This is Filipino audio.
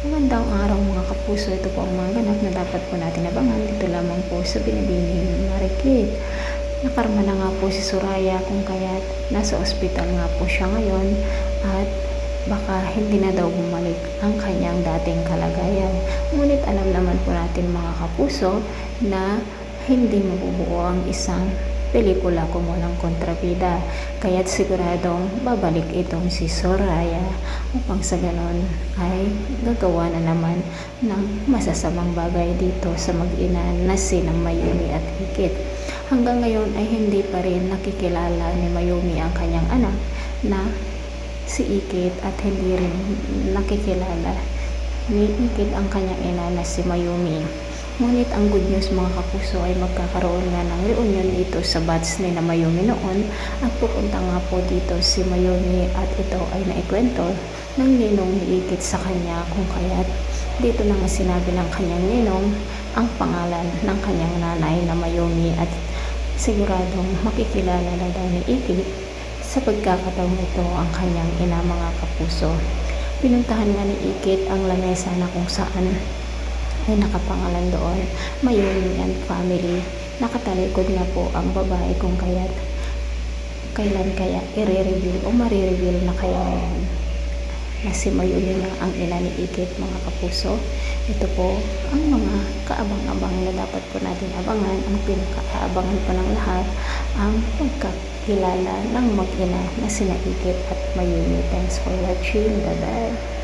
Magandang araw mga kapuso, ito po ang mga ganap na dapat po natin abangan dito lamang po sa Binibining Marikit. Nakarma na nga po si Soraya kung kaya't nasa ospital nga po siya ngayon at baka hindi na daw bumalik ang kanyang dating kalagayan. Ngunit alam naman po natin mga kapuso na hindi mabubuo ang isang pelikula kung walang kontrabida. Kaya't siguradong babalik itong si Soraya upang sa ganon ay gagawa na naman ng masasamang bagay dito sa mag-ina na sina Mayumi at Ikit. Hanggang ngayon ay hindi pa rin nakikilala ni Mayumi ang kanyang anak na si Ikit at hindi rin nakikilala ni Ikit ang kanyang ina na si Mayumi. Ngunit ang good news mga kapuso ay magkakaroon nga ng reunion dito sa batch ni na Mayumi noon at pupunta nga po dito si Mayumi at ito ay naikwento ng ninong ni Ikit sa kanya kung kaya't dito na nga sinabi ng kanyang ninong ang pangalan ng kanyang nanay na Mayumi at siguradong makikilala na daw ni Ikit sa pagkakataong ito ang kanyang ina mga kapuso. Pinuntahan nga ni Ikit ang lamesa na kung saan ay nakapangalan doon Mayumi and family. Nakatalikod na po ang babae kung kaya't kailan kaya i-reveal o marireveal na kaya ngayon na si Mayumi na ang ina ni Ikit mga kapuso. Ito po ang mga kaabang-abang na dapat po natin abangan. Ang pinakaabangan po ng lahat ang pagkakilala ng mag-ina na sina Ikit at Mayumi. Thanks for watching. Bye bye.